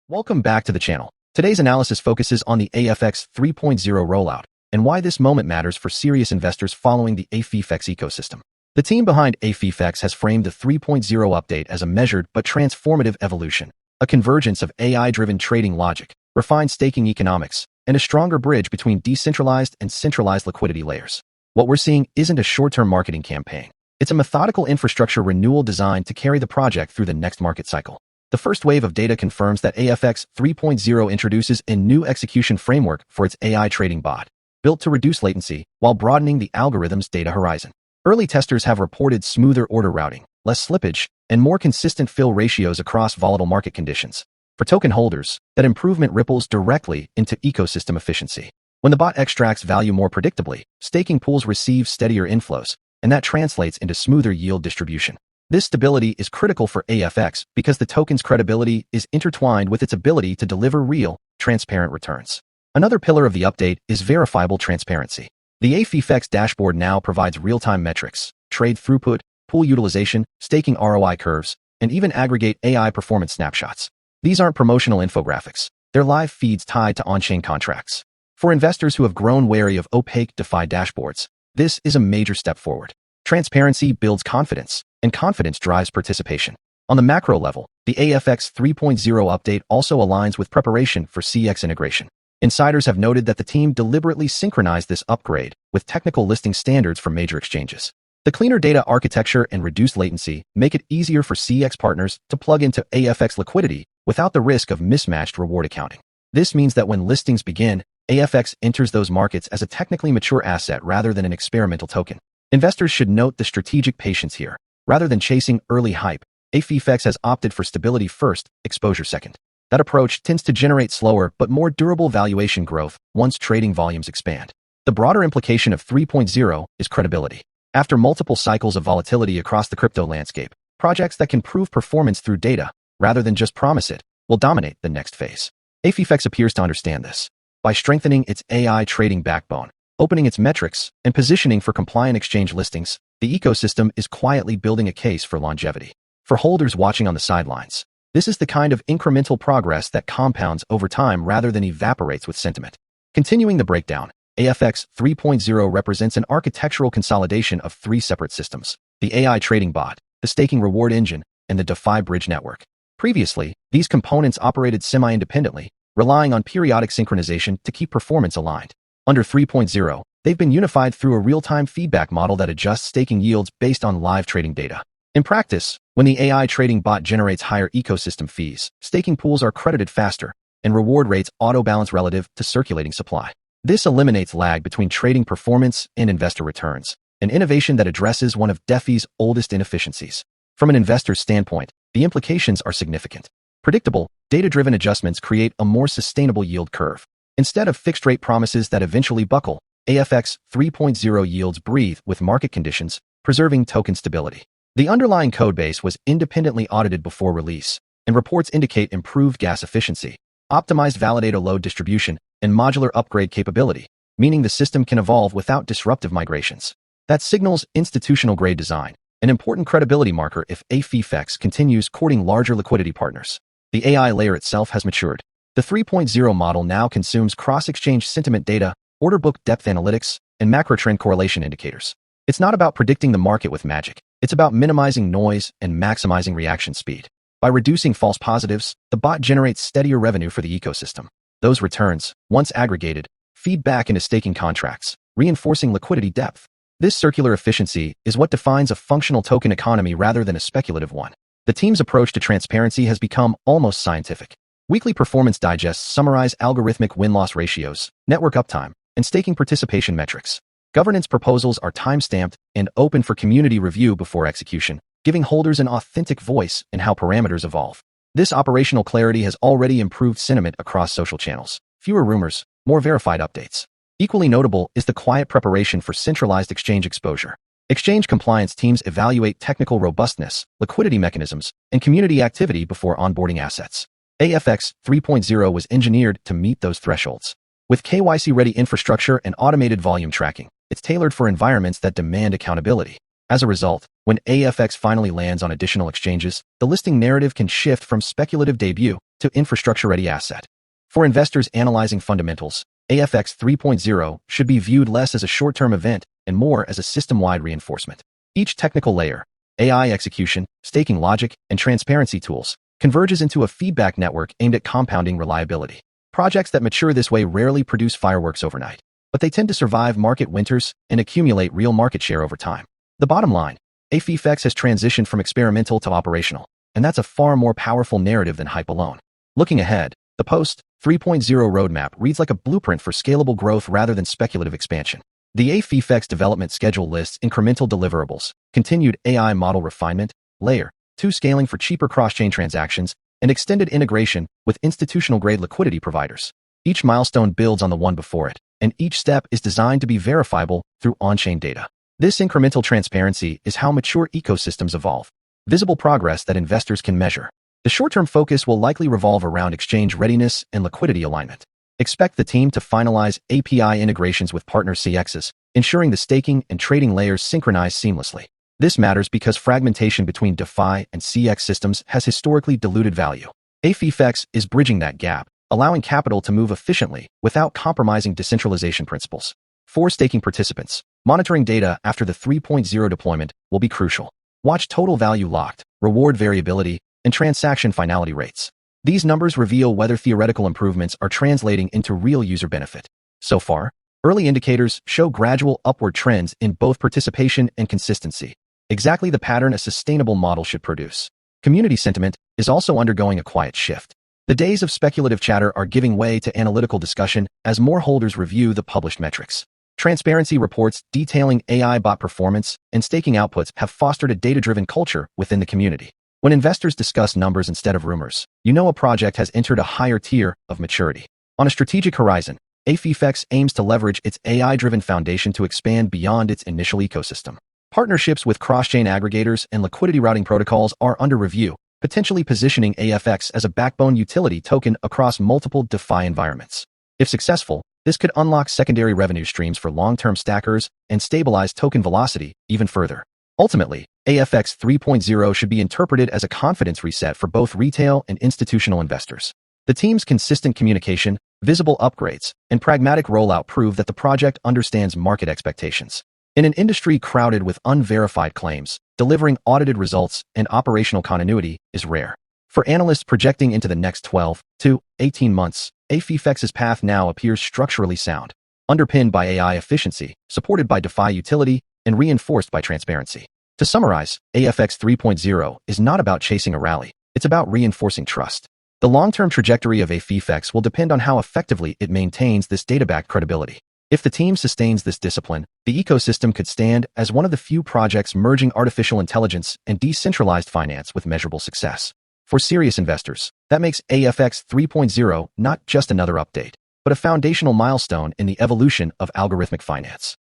Welcome back to the channel. Today's analysis focuses on the AFX 3.0 rollout and why this moment matters for serious investors following the AFFX ecosystem. The team behind AFFX has framed the 3.0 update as a measured but transformative evolution, a convergence of AI-driven trading logic, refined staking economics, and a stronger bridge between decentralized and centralized liquidity layers. What we're seeing isn't a short-term marketing campaign. It's a methodical infrastructure renewal designed to carry the project through the next market cycle. The first wave of data confirms that AFX 3.0 introduces a new execution framework for its AI trading bot, built to reduce latency while broadening the algorithm's data horizon. Early testers have reported smoother order routing, less slippage, and more consistent fill ratios across volatile market conditions. For token holders, that improvement ripples directly into ecosystem efficiency. When the bot extracts value more predictably, staking pools receive steadier inflows, and that translates into smoother yield distribution. This stability is critical for AFX because the token's credibility is intertwined with its ability to deliver real, transparent returns. Another pillar of the update is verifiable transparency. The AFFX dashboard now provides real-time metrics, trade throughput, pool utilization, staking ROI curves, and even aggregate AI performance snapshots. These aren't promotional infographics. They're live feeds tied to on-chain contracts. For investors who have grown wary of opaque DeFi dashboards, this is a major step forward. Transparency builds confidence, and confidence drives participation. On the macro level, the AFX 3.0 update also aligns with preparation for CX integration. Insiders have noted that the team deliberately synchronized this upgrade with technical listing standards for major exchanges. The cleaner data architecture and reduced latency make it easier for CX partners to plug into AFX liquidity without the risk of mismatched reward accounting. This means that when listings begin, AFX enters those markets as a technically mature asset rather than an experimental token. Investors should note the strategic patience here. Rather than chasing early hype, AFFX has opted for stability first, exposure second. That approach tends to generate slower but more durable valuation growth once trading volumes expand. The broader implication of 3.0 is credibility. After multiple cycles of volatility across the crypto landscape, projects that can prove performance through data, rather than just promise it, will dominate the next phase. AFFX appears to understand this. By strengthening its AI trading backbone, opening its metrics, and positioning for compliant exchange listings, the ecosystem is quietly building a case for longevity. For holders watching on the sidelines, this is the kind of incremental progress that compounds over time rather than evaporates with sentiment. Continuing the breakdown, AFX 3.0 represents an architectural consolidation of three separate systems: the AI trading bot, the staking reward engine, and the DeFi bridge network. Previously, these components operated semi-independently, relying on periodic synchronization to keep performance aligned. Under 3.0, they've been unified through a real-time feedback model that adjusts staking yields based on live trading data. In practice, when the AI trading bot generates higher ecosystem fees, staking pools are credited faster, and reward rates auto-balance relative to circulating supply. This eliminates lag between trading performance and investor returns, an innovation that addresses one of DeFi's oldest inefficiencies. From an investor's standpoint, the implications are significant. Predictable, data-driven adjustments create a more sustainable yield curve. Instead of fixed-rate promises that eventually buckle, AFX 3.0 yields breathe with market conditions, preserving token stability. The underlying codebase was independently audited before release, and reports indicate improved gas efficiency, optimized validator load distribution, and modular upgrade capability, meaning the system can evolve without disruptive migrations. That signals institutional-grade design, an important credibility marker if AFFX continues courting larger liquidity partners. The AI layer itself has matured. The 3.0 model now consumes cross-exchange sentiment data, order book depth analytics, and macro trend correlation indicators. It's not about predicting the market with magic. It's about minimizing noise and maximizing reaction speed. By reducing false positives, the bot generates steadier revenue for the ecosystem. Those returns, once aggregated, feed back into staking contracts, reinforcing liquidity depth. This circular efficiency is what defines a functional token economy rather than a speculative one. The team's approach to transparency has become almost scientific. Weekly performance digests summarize algorithmic win-loss ratios, network uptime, and staking participation metrics. Governance proposals are time-stamped and open for community review before execution, giving holders an authentic voice in how parameters evolve. This operational clarity has already improved sentiment across social channels. Fewer rumors, more verified updates. Equally notable is the quiet preparation for centralized exchange exposure. Exchange compliance teams evaluate technical robustness, liquidity mechanisms, and community activity before onboarding assets. AFX 3.0 was engineered to meet those thresholds. With KYC-ready infrastructure and automated volume tracking, it's tailored for environments that demand accountability. As a result, when AFX finally lands on additional exchanges, the listing narrative can shift from speculative debut to infrastructure-ready asset. For investors analyzing fundamentals, AFX 3.0 should be viewed less as a short-term event and more as a system-wide reinforcement. Each technical layer, AI execution, staking logic, and transparency tools, converges into a feedback network aimed at compounding reliability. Projects that mature this way rarely produce fireworks overnight, but they tend to survive market winters and accumulate real market share over time. The bottom line, AFFX has transitioned from experimental to operational, and that's a far more powerful narrative than hype alone. Looking ahead, the post 3.0 roadmap reads like a blueprint for scalable growth rather than speculative expansion. The AFFX development schedule lists incremental deliverables, continued AI model refinement, Layer 2 scaling for cheaper cross-chain transactions, and extended integration with institutional-grade liquidity providers. Each milestone builds on the one before it, and each step is designed to be verifiable through on-chain data. This incremental transparency is how mature ecosystems evolve, visible progress that investors can measure. The short-term focus will likely revolve around exchange readiness and liquidity alignment. Expect the team to finalize API integrations with partner CXs, ensuring the staking and trading layers synchronize seamlessly. This matters because fragmentation between DeFi and CX systems has historically diluted value. AFFX is bridging that gap, allowing capital to move efficiently without compromising decentralization principles. For staking participants, monitoring data after the 3.0 deployment will be crucial. Watch total value locked, reward variability, and transaction finality rates. These numbers reveal whether theoretical improvements are translating into real user benefit. So far, early indicators show gradual upward trends in both participation and consistency, exactly the pattern a sustainable model should produce. Community sentiment is also undergoing a quiet shift. The days of speculative chatter are giving way to analytical discussion as more holders review the published metrics. Transparency reports detailing AI bot performance and staking outputs have fostered a data-driven culture within the community. When investors discuss numbers instead of rumors, you know a project has entered a higher tier of maturity. On a strategic horizon, AFFX aims to leverage its AI-driven foundation to expand beyond its initial ecosystem. Partnerships with cross-chain aggregators and liquidity routing protocols are under review, potentially positioning AFX as a backbone utility token across multiple DeFi environments. If successful, this could unlock secondary revenue streams for long-term stackers and stabilize token velocity even further. Ultimately, AFX 3.0 should be interpreted as a confidence reset for both retail and institutional investors. The team's consistent communication, visible upgrades, and pragmatic rollout prove that the project understands market expectations. In an industry crowded with unverified claims, delivering audited results and operational continuity is rare. For analysts projecting into the next 12 to 18 months, AFFX's path now appears structurally sound, underpinned by AI efficiency, supported by DeFi utility, and reinforced by transparency. To summarize, AFX 3.0 is not about chasing a rally, it's about reinforcing trust. The long-term trajectory of AFFX will depend on how effectively it maintains this data-backed credibility. If the team sustains this discipline, the ecosystem could stand as one of the few projects merging artificial intelligence and decentralized finance with measurable success. For serious investors, that makes AFX 3.0 not just another update, but a foundational milestone in the evolution of algorithmic finance.